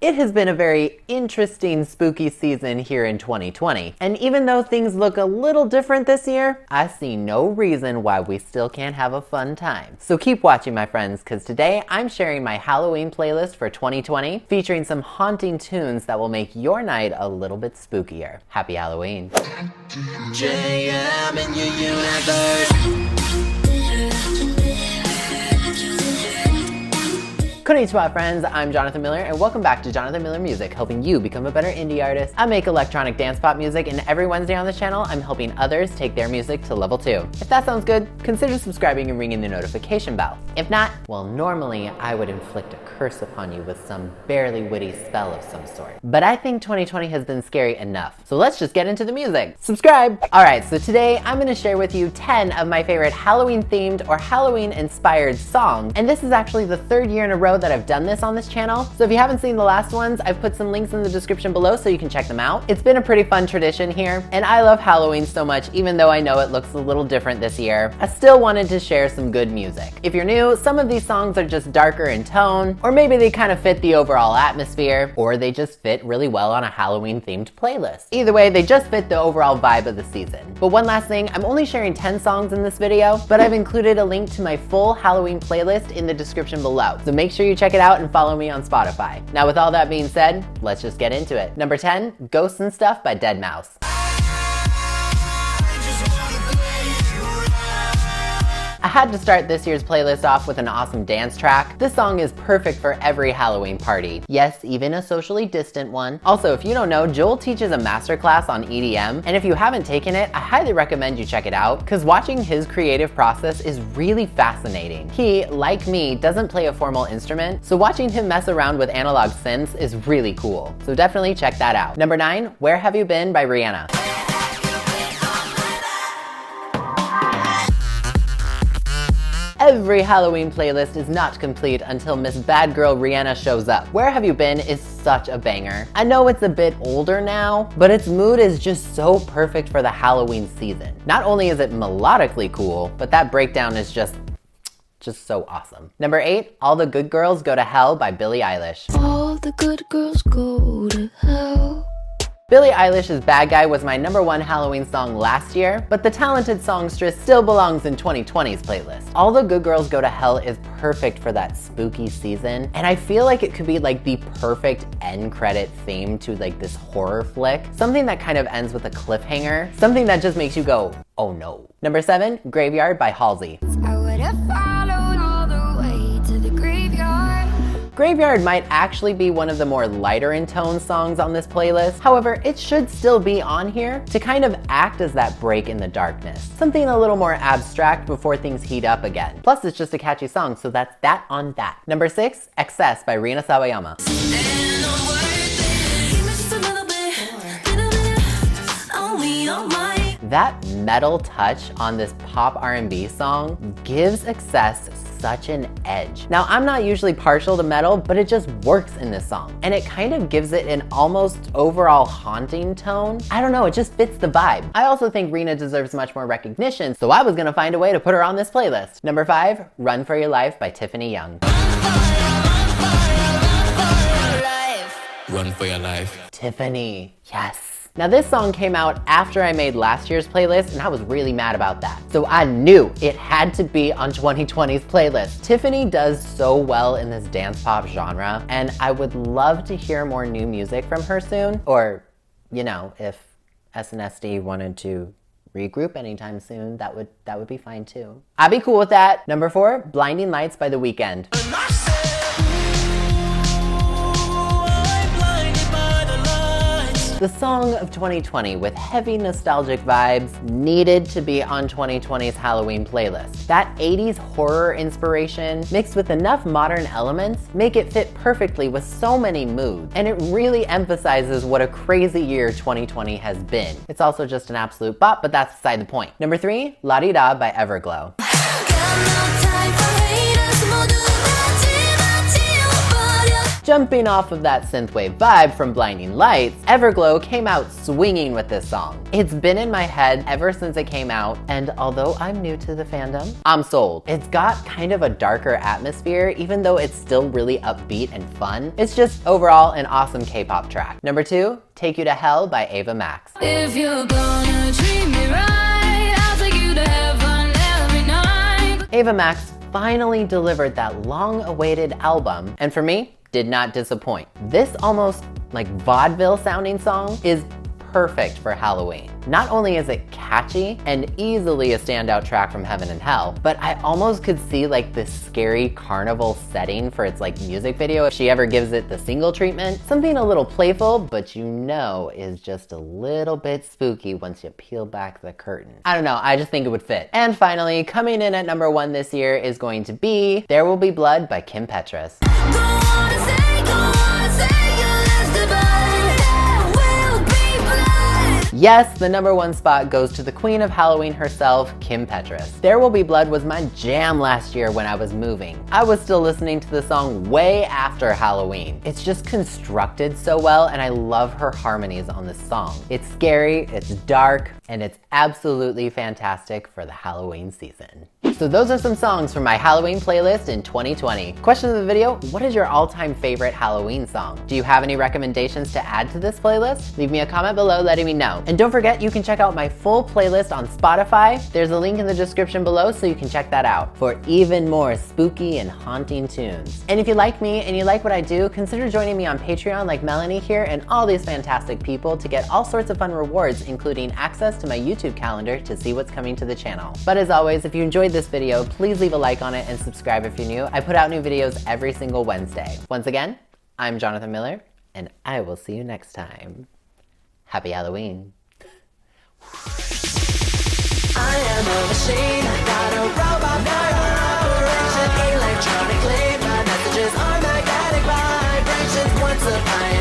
It has been a very interesting spooky season here in 2020. And even though things look a little different this year, I see no reason why we still can't have a fun time. So keep watching, my friends, because today I'm sharing my Halloween playlist for 2020, featuring some haunting tunes that will make your night a little bit spookier. Happy Halloween. JM in your universe. Konnichiwa, friends, I'm Jonathan Miller, and welcome back to Jonathan Miller Music, helping you become a better indie artist. I make electronic dance pop music, and every Wednesday on this channel, I'm helping others take their music to level 2. If that sounds good, consider subscribing and ringing the notification bell. If not, well, normally I would inflict a curse upon you with some barely witty spell of some sort. But I think 2020 has been scary enough, so let's just get into the music. Subscribe! Alright, so today I'm going to share with you 10 of my favorite Halloween-themed or Halloween-inspired songs, and this is actually the 3rd year in a row that I've done this on this channel. So if you haven't seen the last ones, I've put some links in the description below so you can check them out. It's been a pretty fun tradition here, and I love Halloween so much, even though I know it looks a little different this year. I still wanted to share some good music. If you're new, some of these songs are just darker in tone, or maybe they kind of fit the overall atmosphere, or they just fit really well on a Halloween-themed playlist. Either way, they just fit the overall vibe of the season. But one last thing, I'm only sharing 10 songs in this video, but I've included a link to my full Halloween playlist in the description below. So make sure you check it out and follow me on Spotify. Now, with all that being said, let's just get into it. Number 10, Ghosts and Stuff by deadmau5. I had to start this year's playlist off with an awesome dance track. This song is perfect for every Halloween party. Yes, even a socially distant one. Also, if you don't know, Joel teaches a masterclass on EDM, and if you haven't taken it, I highly recommend you check it out, because watching his creative process is really fascinating. He, like me, doesn't play a formal instrument, so watching him mess around with analog synths is really cool. So definitely check that out. Number 9, Where Have You Been by Rihanna. Every Halloween playlist is not complete until Miss Bad Girl Rihanna shows up. Where Have You Been is such a banger. I know it's a bit older now, but its mood is just so perfect for the Halloween season. Not only is it melodically cool, but that breakdown is just so awesome. Number 8, All the Good Girls Go to Hell by Billie Eilish. All the good girls go to hell. Billie Eilish's Bad Guy was my number 1 Halloween song last year, but the talented songstress still belongs in 2020's playlist. All the Good Girls Go to Hell is perfect for that spooky season, and I feel like it could be like the perfect end credit theme to like this horror flick. Something that kind of ends with a cliffhanger. Something that just makes you go, oh no. Number 7, Graveyard by Halsey. I would have followed all the way to the graveyard. Graveyard might actually be one of the more lighter in tone songs on this playlist. However, it should still be on here to kind of act as that break in the darkness. Something a little more abstract before things heat up again. Plus, it's just a catchy song, so that's that on that. Number 6, Excess by Rina Sawayama. That metal touch on this pop R&B song gives Excess such an edge. Now, I'm not usually partial to metal, but it just works in this song. And it kind of gives it an almost overall haunting tone. I don't know, it just fits the vibe. I also think Rina deserves much more recognition, so I was gonna find a way to put her on this playlist. Number 5, Run for Your Life by Tiffany Young. Run for your life. Tiffany, yes. Now, this song came out after I made last year's playlist, and I was really mad about that. So I knew it had to be on 2020's playlist. Tiffany does so well in this dance pop genre, and I would love to hear more new music from her soon. Or, you know, if SNSD wanted to regroup anytime soon, that would be fine too. I'd be cool with that. Number 4, Blinding Lights by The Weeknd. The song of 2020 with heavy nostalgic vibes needed to be on 2020's Halloween playlist. That 80s horror inspiration mixed with enough modern elements make it fit perfectly with so many moods, and it really emphasizes what a crazy year 2020 has been. It's also just an absolute bop, but that's beside the point. Number 3, La Di Da by Everglow. Jumping off of that synthwave vibe from Blinding Lights, Everglow came out swinging with this song. It's been in my head ever since it came out, and although I'm new to the fandom, I'm sold. It's got kind of a darker atmosphere, even though it's still really upbeat and fun. It's just overall an awesome K-pop track. Number 2, Take You to Hell by Ava Max. If you're gonna treat me right, I'll take you to heaven every night. Ava Max finally delivered that long-awaited album, and for me, did not disappoint. This almost like vaudeville sounding song is perfect for Halloween. Not only is it catchy and easily a standout track from Heaven and Hell, but I almost could see like this scary carnival setting for its like music video if she ever gives it the single treatment. Something a little playful, but you know is just a little bit spooky once you peel back the curtain. I don't know, I just think it would fit. And finally, coming in at number 1 this year is going to be There Will Be Blood by Kim Petras. Yes, the number 1 spot goes to the queen of Halloween herself, Kim Petras. There Will Be Blood was my jam last year when I was moving. I was still listening to the song way after Halloween. It's just constructed so well, and I love her harmonies on this song. It's scary, it's dark, and it's absolutely fantastic for the Halloween season. So those are some songs from my Halloween playlist in 2020. Question of the video, what is your all-time favorite Halloween song? Do you have any recommendations to add to this playlist? Leave me a comment below letting me know. And don't forget, you can check out my full playlist on Spotify. There's a link in the description below so you can check that out for even more spooky and haunting tunes. And if you like me and you like what I do, consider joining me on Patreon like Melanie here and all these fantastic people to get all sorts of fun rewards, including access to my YouTube calendar to see what's coming to the channel. But as always, if you enjoyed this video, please leave a like on it and subscribe if you're new. I put out new videos every single Wednesday. Once again, I'm Jonathan Miller, and I will see you next time. Happy Halloween. I am a machine, not a robot, never operation electronically. My messages are magnetic vibrations once upon